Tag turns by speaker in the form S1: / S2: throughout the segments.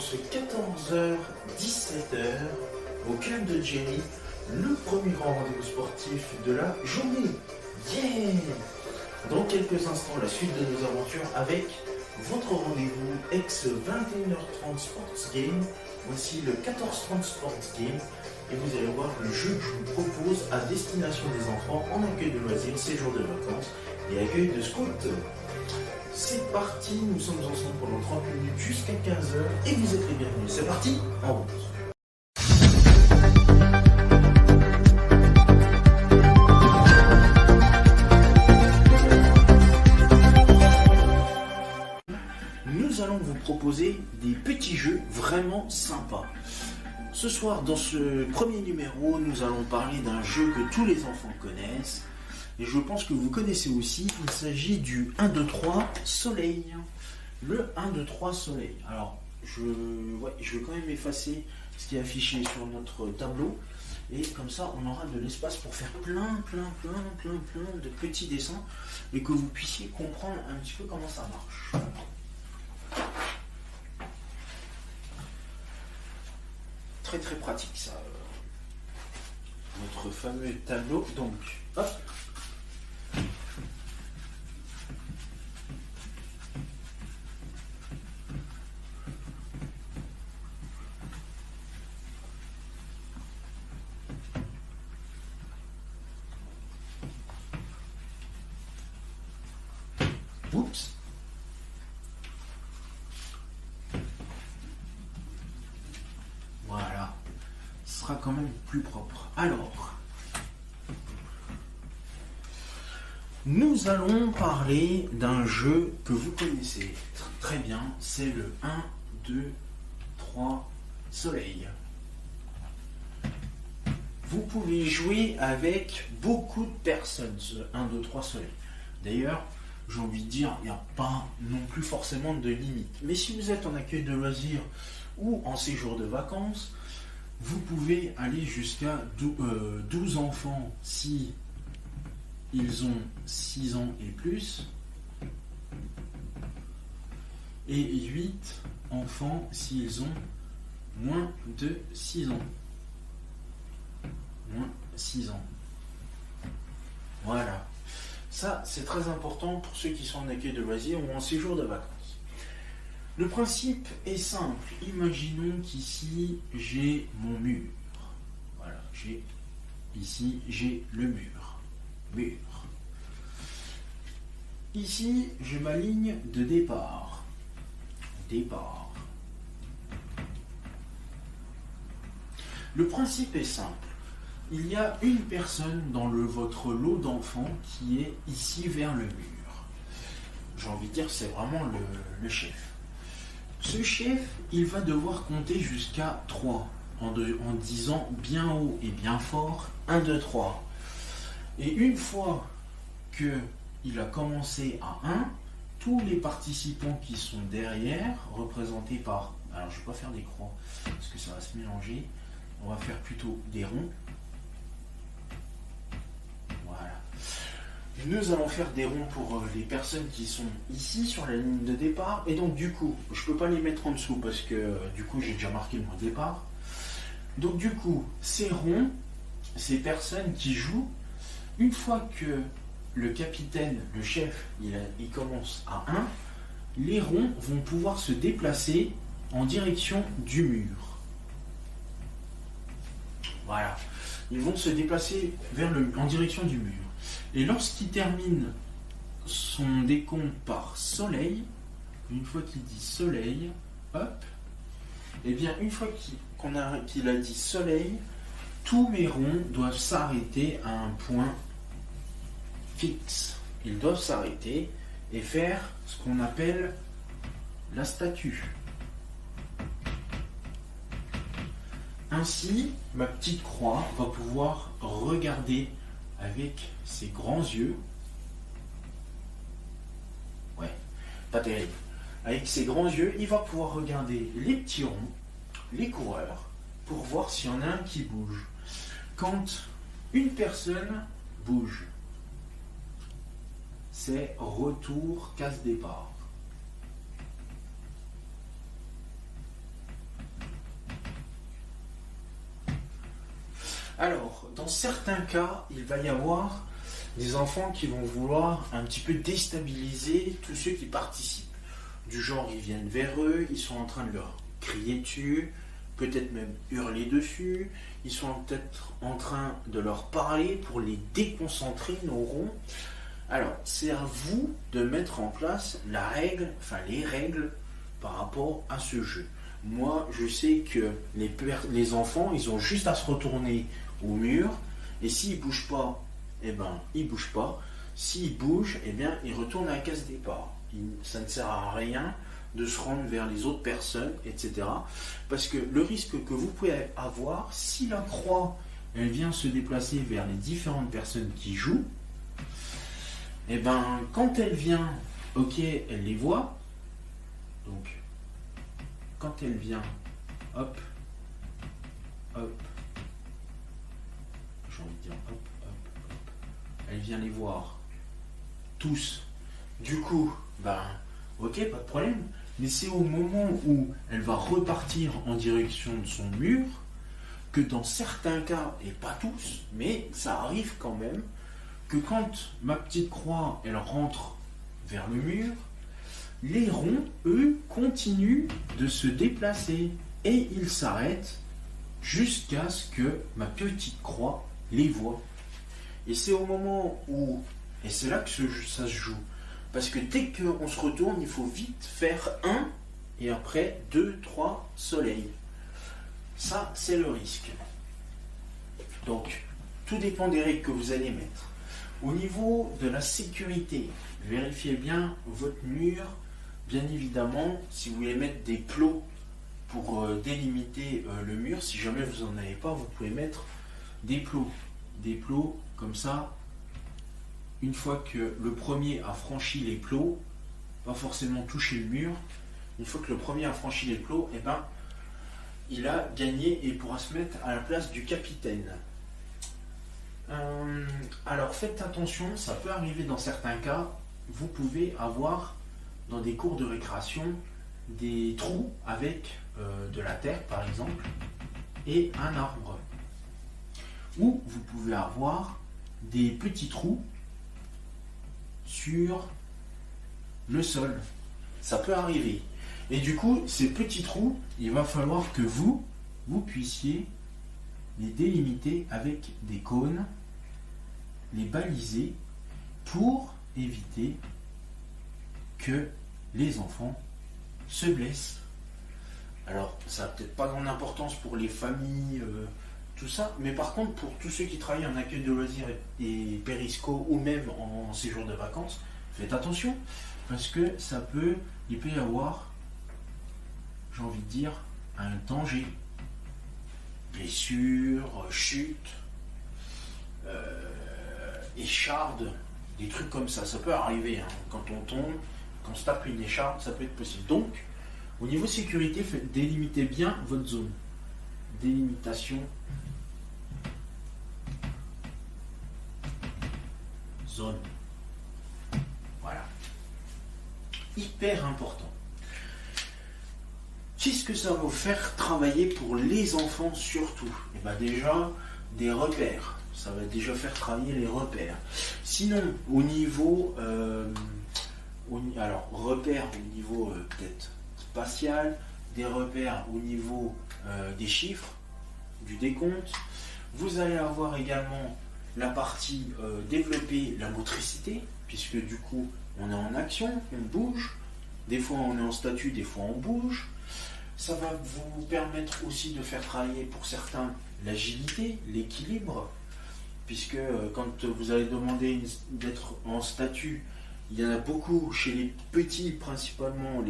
S1: ce 14h, 17h au club de Jerry, le premier grand rendez-vous sportif de la journée. Yeah! Dans quelques instants, la suite de nos aventures avec votre rendez-vous ex 21h30 Sports Game. Voici le 14h30 Sports Game et vous allez voir le jeu que je vous propose à destination des enfants en accueil de loisirs, séjour de vacances et accueil de scouts. C'est parti, nous sommes ensemble pendant 30 minutes jusqu'à 15h et vous êtes les bienvenus. C'est parti, en route. Nous allons vous proposer des petits jeux vraiment sympas. Ce soir, dans ce premier numéro, nous allons parler d'un jeu que tous les enfants connaissent. Et je pense que vous connaissez aussi, il s'agit du 1, 2, 3 soleil. Le 1, 2, 3 soleil. Alors, je vais quand même effacer ce qui est affiché sur notre tableau. Et comme ça, on aura de l'espace pour faire plein de petits dessins. Et que vous puissiez comprendre un petit peu comment ça marche. Très pratique ça. Notre fameux tableau. Donc, hop. Oups. Voilà. Ce sera quand même plus propre. Alors, nous allons parler d'un jeu que vous connaissez très bien. C'est le 1, 2, 3 soleil. Vous pouvez jouer avec beaucoup de personnes, ce 1, 2, 3 soleil. D'ailleurs, j'ai envie de dire, il n'y a pas non plus forcément de limite. Mais si vous êtes en accueil de loisirs ou en séjour de vacances, vous pouvez aller jusqu'à 12 enfants si ils ont 6 ans et plus, et 8 enfants s'ils ont moins de 6 ans. Moins 6 ans. Voilà. Ça, c'est très important pour ceux qui sont en accueil de loisirs ou en séjour de vacances. Le principe est simple. Imaginons qu'ici, j'ai mon mur. Voilà, ici, j'ai le mur. Mur. Ici, j'ai ma ligne de départ. Départ. Le principe est simple. Il y a une personne dans votre lot d'enfants qui est ici vers le mur. J'ai envie de dire que c'est vraiment le chef. Ce chef, il va devoir compter jusqu'à 3 en disant bien haut et bien fort 1, 2, 3. Et une fois qu'il a commencé à 1, tous les participants qui sont derrière, représentés par... Alors je ne vais pas faire des croix parce que ça va se mélanger. On va faire plutôt des ronds. Voilà. Nous allons faire des ronds pour les personnes qui sont ici sur la ligne de départ. Et donc du coup, je ne peux pas les mettre en dessous parce que du coup j'ai déjà marqué le mot départ. Donc du coup, ces ronds, ces personnes qui jouent, une fois que le capitaine, le chef, il commence à 1, les ronds vont pouvoir se déplacer en direction du mur. Voilà. Ils vont se déplacer en direction du mur. Et lorsqu'il termine son décompte par soleil, une fois qu'il dit soleil, hop, et bien une fois qu'il a dit soleil, tous mes ronds doivent s'arrêter à un point fixe. Ils doivent s'arrêter et faire ce qu'on appelle la statue. Ainsi, ma petite croix va pouvoir regarder avec ses grands yeux. Ouais, pas terrible. Avec ses grands yeux, il va pouvoir regarder les petits ronds, les coureurs, pour voir s'il y en a un qui bouge. Quand une personne bouge, c'est retour, case départ. Alors, dans certains cas, il va y avoir des enfants qui vont vouloir un petit peu déstabiliser tous ceux qui participent. Du genre, ils viennent vers eux, ils sont en train de leur crier dessus, peut-être même hurler dessus, ils sont peut-être en train de leur parler pour les déconcentrer, nos ronds. Alors, c'est à vous de mettre en place les règles par rapport à ce jeu. Moi, je sais que les enfants, ils ont juste à se retourner au mur, et s'ils ne bougent pas, eh ben, ils ne bougent pas. S'ils bougent, eh bien, ils retournent à la case départ. Ça ne sert à rien de se rendre vers les autres personnes, etc. Parce que le risque que vous pouvez avoir, si la croix, elle vient se déplacer vers les différentes personnes qui jouent, eh ben, quand elle vient, ok, elle les voit. Donc, quand elle vient, hop, hop, j'ai envie de dire hop, hop, hop, elle vient les voir tous. Du coup, ben, ok, pas de problème. Mais c'est au moment où elle va repartir en direction de son mur que dans certains cas, et pas tous, mais ça arrive quand même, que quand ma petite croix, elle rentre vers le mur, les ronds, eux, continuent de se déplacer et ils s'arrêtent jusqu'à ce que ma petite croix les voie. Et c'est au moment où, et c'est là que ça se joue, parce que dès qu'on se retourne, il faut vite faire un et après 2, 3 soleils. Ça, c'est le risque. Donc, tout dépend des règles que vous allez mettre. Au niveau de la sécurité, vérifiez bien votre mur. Bien évidemment, si vous voulez mettre des plots pour délimiter le mur, si jamais vous n'en avez pas, vous pouvez mettre des plots. Des plots comme ça, une fois que le premier a franchi les plots, pas forcément toucher le mur, une fois que le premier a franchi les plots, eh ben, il a gagné et pourra se mettre à la place du capitaine. Alors faites attention, ça peut arriver dans certains cas, vous pouvez avoir dans des cours de récréation des trous avec de la terre par exemple et un arbre. Ou vous pouvez avoir des petits trous sur le sol. Ça peut arriver. Et du coup, ces petits trous, il va falloir que vous puissiez les délimiter avec des cônes, les baliser pour éviter que les enfants se blessent. Alors, ça n'a peut-être pas grande importance pour les familles, tout ça, mais par contre, pour tous ceux qui travaillent en accueil de loisirs et périsco ou même en séjour de vacances, faites attention, parce que il peut y avoir, j'ai envie de dire, un danger. Blessures, chutes, échardes, des trucs comme ça. Ça peut arriver, hein. Quand on tombe, quand on se tape une écharde, ça peut être possible. Donc, au niveau sécurité, délimitez bien votre zone. Délimitation. Zone. Voilà. Hyper important. Qu'est-ce que ça va vous faire travailler pour les enfants surtout? Et bien déjà, des repères. Ça va déjà faire travailler les repères. Sinon, au niveau... repères au niveau peut-être spatial, des repères au niveau des chiffres, du décompte. Vous allez avoir également la partie développer la motricité, puisque du coup, on est en action, on bouge. Des fois, on est en statut, des fois, on bouge. Ça va vous permettre aussi de faire travailler pour certains l'agilité, l'équilibre, puisque quand vous allez demander d'être en statut, il y en a beaucoup chez les petits, principalement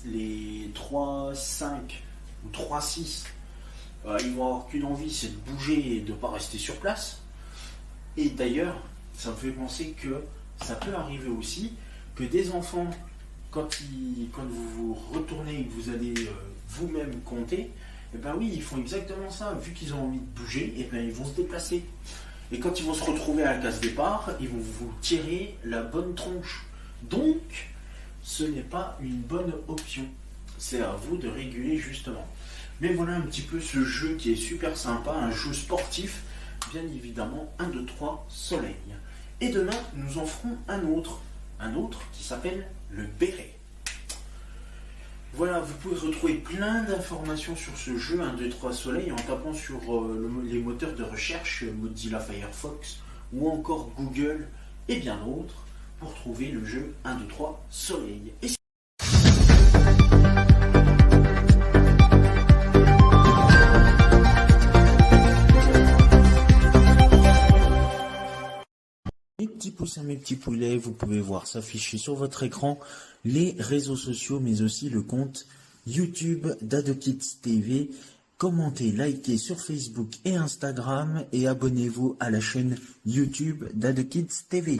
S1: les 3, 5 ou 3, 6. Ils vont avoir qu'une envie, c'est de bouger et de ne pas rester sur place. Et d'ailleurs, ça me fait penser que ça peut arriver aussi que des enfants, quand vous vous retournez et que vous allez vous-même compter, et ben oui, ils font exactement ça. Vu qu'ils ont envie de bouger, et ben ils vont se déplacer. Et quand ils vont se retrouver à la case départ, ils vont vous tirer la bonne tronche. Donc, ce n'est pas une bonne option. C'est à vous de réguler justement. Mais voilà un petit peu ce jeu qui est super sympa, un jeu sportif. bien évidemment 1, 2, 3 soleil. Et demain, nous en ferons un autre qui s'appelle le béret. Voilà, vous pouvez retrouver plein d'informations sur ce jeu 1, 2, 3 soleil en tapant sur les moteurs de recherche Mozilla Firefox ou encore Google et bien d'autres pour trouver le jeu 1, 2, 3 soleil. Mes petits poussins, mes petits poulets, vous pouvez voir s'afficher sur votre écran les réseaux sociaux, mais aussi le compte YouTube d'AdoKids TV. Commentez, likez sur Facebook et Instagram et abonnez-vous à la chaîne YouTube d'AdoKids TV.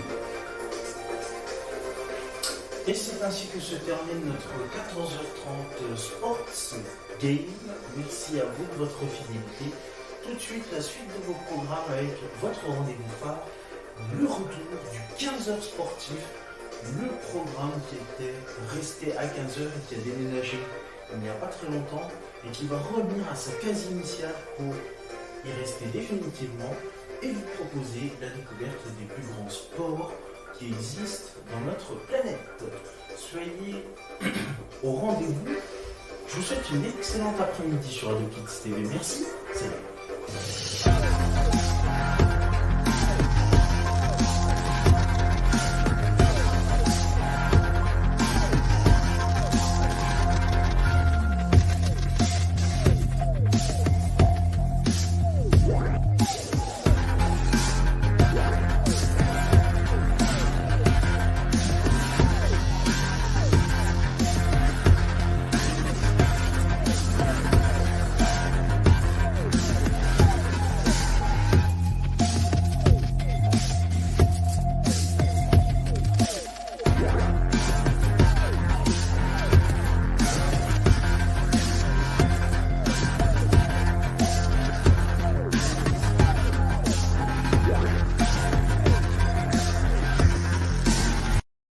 S1: Et c'est ainsi que se termine notre 14h30 Sports Game. Merci à vous de votre fidélité. Tout de suite, la suite de vos programmes avec votre rendez-vous phare. Le retour du 15h sportif, le programme qui était resté à 15h et qui a déménagé il n'y a pas très longtemps et qui va revenir à sa case initiale pour y rester définitivement et vous proposer la découverte des plus grands sports qui existent dans notre planète. Soyez au rendez-vous. Je vous souhaite une excellente après-midi sur AdoKids TV. Merci. Salut.